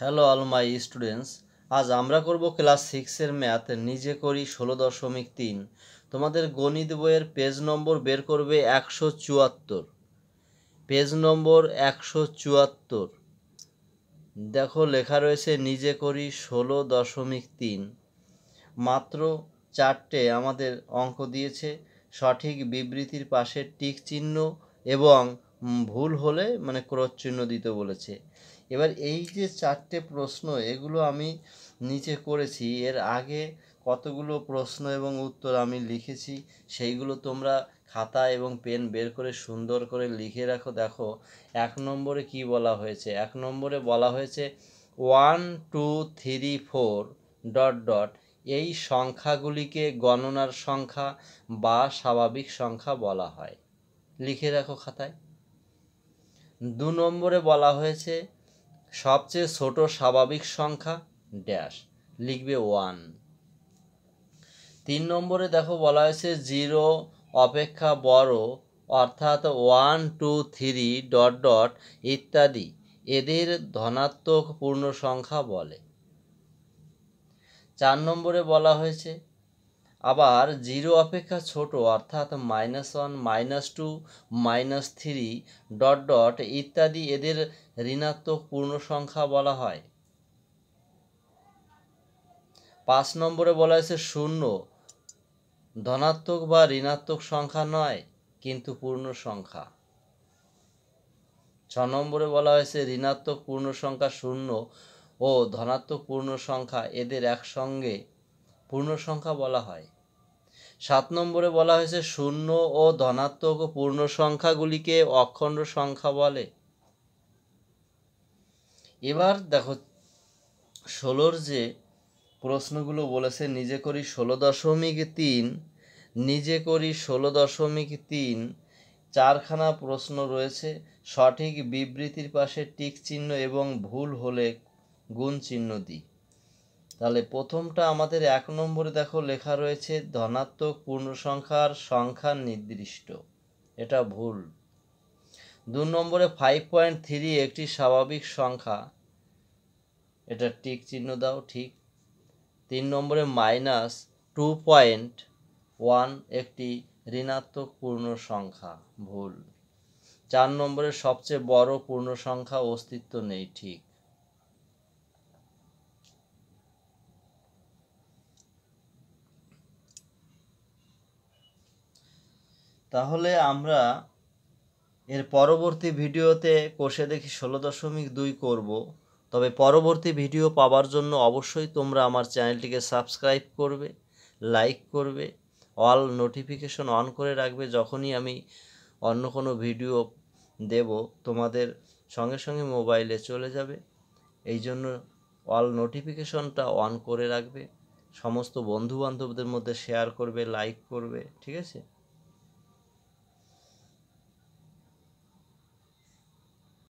Hello all my students, আজ আমরা করব ক্লাস 6-এর ম্যাথ নিজে করি 16.3। তোমাদের গণিত বইয়ের পেজ নম্বর বের করবে 174, পেজ নম্বর 174। দেখো লেখা রয়েছে নিজে করি 16.3। মাত্র 4টে আমাদের অঙ্ক দিয়েছে। সঠিক বিবৃতির পাশে টিক চিহ্ন এবং ভুল হলে ক্রস চিহ্ন দিতে বলেছে। এবার এই যে 4টে প্রশ্ন, এগুলো আমি নিচে করেছি। এর আগে কতগুলো প্রশ্ন এবং উত্তর আমি লিখেছি, সেইগুলো তোমরা খাতা এবং পেন বের করে সুন্দর করে লিখে রাখো। দেখো 1 নম্বরে কি বলা হয়েছে। 1 নম্বরে বলা হয়েছে 1 2 3 4 ডট ডট এই সংখ্যাগুলিকে গণনার সংখ্যা বা স্বাভাবিক সংখ্যা বলা হয়। লিখে রাখো খাতায়। 2 নম্বরে বলা হয়েছে সবচেয়ে ছোট স্বাভাবিক সংখ্যা ড্যাশ, লিখবে 1। 3 নম্বরে দেখো বলা হয়েছে 0 অপেক্ষা বড়, অর্থাৎ 1 2 3 ডট ডট ইত্যাদি এদের ধনাত্মক পূর্ণ সংখ্যা বলে। 4 নম্বরে বলা হয়েছে আবার 0 অপেক্ষা ছোট, অর্থাৎ -1 -2 -3 ডট ডট ইত্যাদি এদের ঋণাত্মক পূর্ণ সংখ্যা বলা হয়। 5 নম্বরে বলা হয়েছে 0 ধনাত্মক বা ঋণাত্মক সংখ্যা নয়, কিন্তু পূর্ণ সংখ্যা। 6 নম্বরে বলা হয়েছে ঋণাত্মক পূর্ণ সংখ্যা 0 ও ধনাত্মক পূর্ণ সংখ্যা এদের একসঙ্গে পূর্ণ সংখ্যা বলা হয়। 7 নম্বরে বলা হয়েছে 0 ও ধনাত্মক পূর্ণ সংখ্যাগুলিকে অখণ্ড সংখ্যা বলে। এবার দেখো 16-র যে প্রশ্নগুলো বলেছে নিজে করি 16.3, নিজে করি 16.3 4খানা প্রশ্ন রয়েছে। সঠিক বিবৃতির পাশে টিক চিহ্ন এবং ভুল হলে গুণ চিহ্ন দিই। তাহলে প্রথমটা আমাদের 1 নম্বরে দেখো লেখা রয়েছে ধনাত্মক পূর্ণ সংখ্যার সংখ্যা নির্দিষ্ট, এটা ভুল। 2 নম্বরে 5.3 একটি স্বাভাবিক সংখ্যা, এটা টিক চিহ্ন দাও, ঠিক। 3 নম্বরে -2.1 একটি ঋণাত্মক পূর্ণ সংখ্যা, ভুল। 4 নম্বরে সবচেয়ে বড় পূর্ণ সংখ্যা অস্তিত্ব নেই, ঠিক। তাহলে আমরা এর পরবর্তী ভিডিওতে কষে দেখি 16.2 করব। তবে পরবর্তী ভিডিও পাওয়ার জন্য অবশ্যই তোমরা আমার চ্যানেলটিকে সাবস্ক্রাইব করবে, লাইক করবে, অল নোটিফিকেশন অন করে রাখবে। যখনই আমি অন্য কোনো ভিডিও দেব তোমাদের সঙ্গে সঙ্গে মোবাইলে চলে যাবে। এই জন্য অল নোটিফিকেশনটা অন করে রাখবে। সমস্ত বন্ধুবান্ধবদের মধ্যে শেয়ার করবে, লাইক করবে, ঠিক আছে।